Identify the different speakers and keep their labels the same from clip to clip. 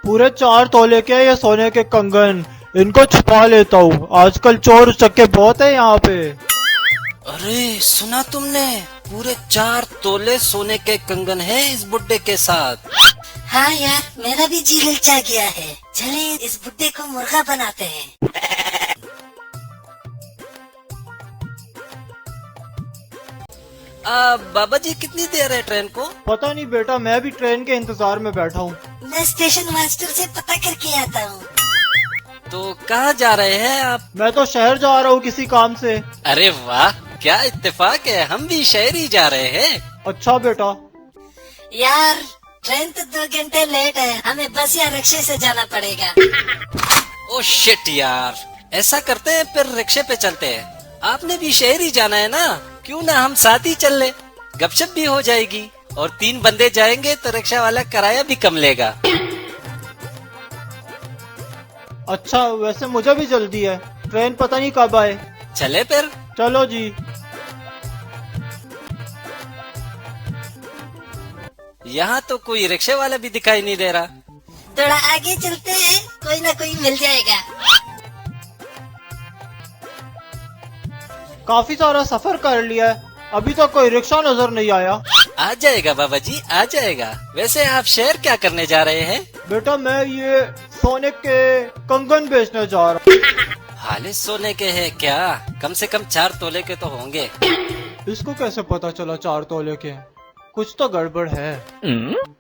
Speaker 1: पूरे 4 तोले के ये सोने के कंगन, इनको छुपा लेता हूँ। आजकल चोर उचक्के बहुत है यहाँ पे।
Speaker 2: अरे सुना तुमने, पूरे 4 तोले सोने के कंगन है इस बुड्ढे के साथ।
Speaker 3: हाँ यार, मेरा भी जी ललचा गया है। चलिए इस बुड्ढे को मुर्गा बनाते हैं।
Speaker 2: बाबा जी कितनी देर है ट्रेन को?
Speaker 1: पता नहीं बेटा, मैं भी ट्रेन के इंतजार में बैठा हूँ।
Speaker 3: मैं स्टेशन मास्टर से पता करके आता हूँ।
Speaker 2: तो कहाँ जा रहे हैं आप?
Speaker 1: मैं तो शहर जा रहा हूँ किसी काम से।
Speaker 2: अरे वाह, क्या इत्तेफाक है, हम भी शहर ही जा रहे हैं।
Speaker 1: अच्छा बेटा।
Speaker 3: यार ट्रेन तो 2 घंटे लेट है, हमें बस या रिक्शे से जाना पड़ेगा।
Speaker 2: ओ शिट यार, ऐसा करते हैं फिर रिक्शे पे चलते हैं। आपने भी शहर ही जाना है ना, क्यों ना हम साथ ही चल ले, गपशप भी हो जाएगी और 3 बंदे जाएंगे तो रिक्शा वाला किराया भी कम लेगा।
Speaker 1: अच्छा वैसे मुझे भी जल्दी है, ट्रेन पता नहीं कब आए।
Speaker 2: चले फिर।
Speaker 1: चलो जी।
Speaker 2: यहाँ तो कोई रिक्शे वाला भी दिखाई नहीं दे रहा।
Speaker 3: थोड़ा आगे चलते हैं, कोई ना कोई मिल जाएगा।
Speaker 1: काफी सारा सफर कर लिया है, अभी तक कोई रिक्शा नजर नहीं आया।
Speaker 2: आ जाएगा बाबा जी, आ जाएगा। वैसे आप शहर क्या करने जा रहे हैं?
Speaker 1: बेटा मैं ये सोने के कंगन बेचने जा रहा हूँ।
Speaker 2: हाले सोने के हैं क्या? कम से कम 4 तोले के तो होंगे।
Speaker 1: इसको कैसे पता चला 4 तोले के? कुछ तो गड़बड़ है।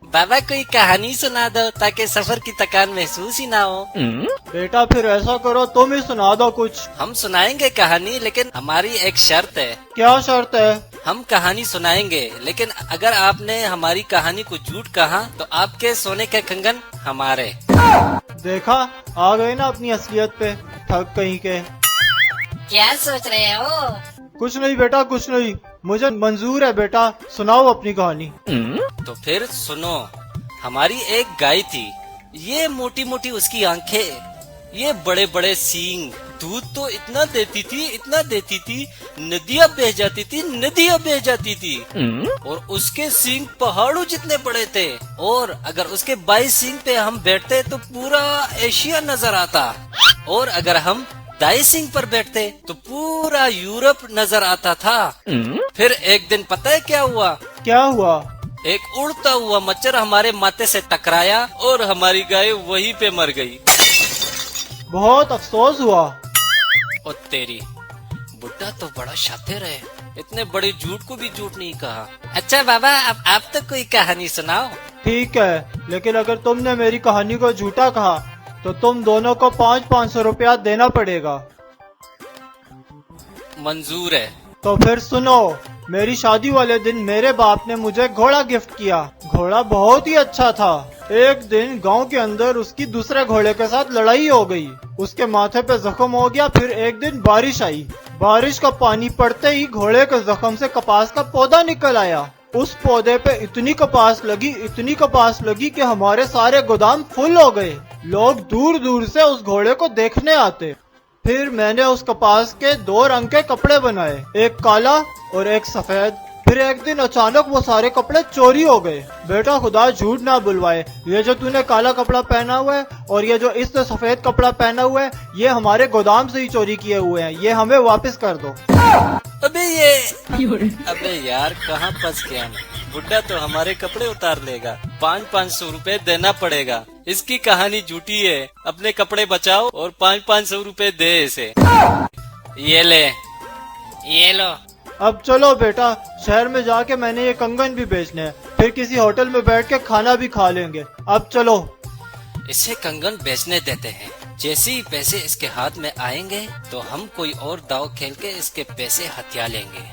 Speaker 2: बाबा कोई कहानी सुना दो ताकि सफर की थकान महसूस ही ना हो।
Speaker 1: बेटा फिर ऐसा करो, तुम ही सुना दो कुछ।
Speaker 2: हम सुनाएंगे कहानी, लेकिन हमारी एक शर्त है।
Speaker 1: क्या शर्त है?
Speaker 2: हम कहानी सुनाएंगे, लेकिन अगर आपने हमारी कहानी को झूठ कहा तो आपके सोने के कंगन हमारे।
Speaker 1: देखा, आ गए ना अपनी असलियत पे, ठग कहीं के।
Speaker 3: क्या सोच रहे हो?
Speaker 1: कुछ नहीं बेटा, कुछ नहीं, मुझे मंजूर है बेटा, सुनाओ अपनी कहानी।
Speaker 2: तो फिर सुनो। हमारी एक गाय थी, ये मोटी मोटी उसकी आंखें, ये बड़े बड़े सींग, दूध तो इतना देती थी, इतना देती थी, नदियाँ बह जाती थी, नदियाँ बह जाती थी। और उसके सींग पहाड़ों जितने बड़े थे, और अगर उसके 22 सींग पे हम बैठते तो पूरा एशिया नजर आता, और अगर हम दाई सिंह पर बैठते तो पूरा यूरोप नजर आता था। फिर एक दिन पता है क्या हुआ?
Speaker 1: क्या हुआ?
Speaker 2: एक उड़ता हुआ मच्छर हमारे माथे से टकराया और हमारी गाय वहीं पे मर गई।
Speaker 1: बहुत अफसोस हुआ।
Speaker 2: और तेरी, बुड्ढा तो बड़ा शातिर है, इतने बड़े झूठ को भी झूठ नहीं कहा। अच्छा बाबा, अब आप तो कोई कहानी सुनाओ।
Speaker 1: ठीक है, लेकिन अगर तुमने मेरी कहानी को झूठा कहा तो तुम दोनों को 500 रुपया देना पड़ेगा।
Speaker 2: मंजूर है।
Speaker 1: तो फिर सुनो, मेरी शादी वाले दिन मेरे बाप ने मुझे घोड़ा गिफ्ट किया। घोड़ा बहुत ही अच्छा था। एक दिन गांव के अंदर उसकी दूसरे घोड़े के साथ लड़ाई हो गई, उसके माथे पे जख्म हो गया। फिर एक दिन बारिश आई, बारिश का पानी पड़ते ही घोड़े के जख्म से कपास का पौधा निकल आया। उस पौधे पे इतनी कपास लगी कि हमारे सारे गोदाम फुल हो गए। लोग दूर दूर से उस घोड़े को देखने आते। फिर मैंने उस कपास के 2 रंग के कपड़े बनाए, एक काला और एक सफेद। फिर एक दिन अचानक वो सारे कपड़े चोरी हो गए। बेटा खुदा झूठ ना बुलवाए, ये जो तूने काला कपड़ा पहना हुआ है और ये जो इसने सफेद कपड़ा पहना हुआ है, ये हमारे गोदाम से ही चोरी किए हुए हैं, ये हमें वापस कर दो।
Speaker 2: अबे यार, कहाँ फंस गया मैं? बुड्ढा तो हमारे कपड़े उतार लेगा, 500 रुपए देना पड़ेगा। इसकी कहानी झूठी है, अपने कपड़े बचाओ और 500 रुपए दे इसे। ये ले, ये लो।
Speaker 1: अब चलो बेटा, शहर में जाके मैंने ये कंगन भी बेचने हैं, फिर किसी होटल में बैठ के खाना भी खा लेंगे। अब चलो।
Speaker 2: इसे कंगन बेचने देते हैं, जैसे ही पैसे इसके हाथ में आएंगे तो हम कोई और दाव खेल के इसके पैसे हथिया लेंगे।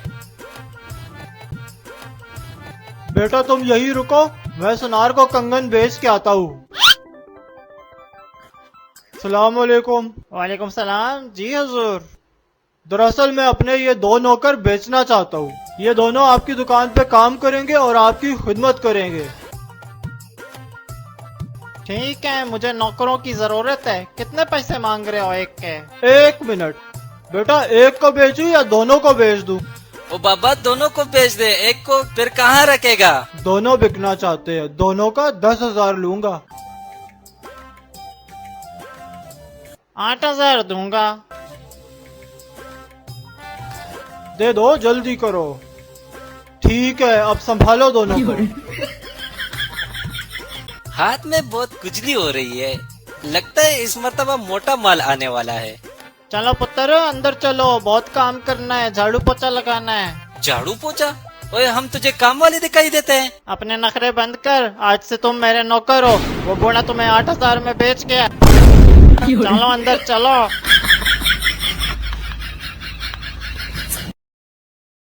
Speaker 1: बेटा तुम यही रुको, मैं सुनार को कंगन बेच के आता हूँ। सलाम अलैकुम। वालेकुम सलाम। जी हुजूर। दरअसल मैं अपने ये 2 नौकर बेचना चाहता हूँ। ये दोनों आपकी दुकान पे काम करेंगे और आपकी खिदमत करेंगे। ठीक है, मुझे नौकरों की जरूरत है। कितने पैसे मांग रहे हो एक के? 1 मिनट बेटा, एक को बेचूं या दोनों को बेच दूं?
Speaker 2: ओ बाबा, दोनों को बेच दे, एक को फिर कहाँ रखेगा?
Speaker 1: दोनों बिकना चाहते हैं, दोनों का 10,000 लूंगा। 8,000 दूंगा। दे दो, जल्दी करो। ठीक है, अब संभालो दोनों को।
Speaker 2: हाथ में बहुत खुजली हो रही है, लगता है इस मर्तबा मोटा माल आने वाला है।
Speaker 1: चलो पुत्र, अंदर चलो, बहुत काम करना है, झाड़ू पोछा लगाना है।
Speaker 2: झाड़ू पोछा? ओए, हम तुझे काम वाले दिखाई देते हैं।
Speaker 1: अपने नखरे बंद कर, आज से तुम मेरे नौकर हो। वो बूढ़ा तुम्हें 8,000 में बेच गया। चलो अंदर चलो।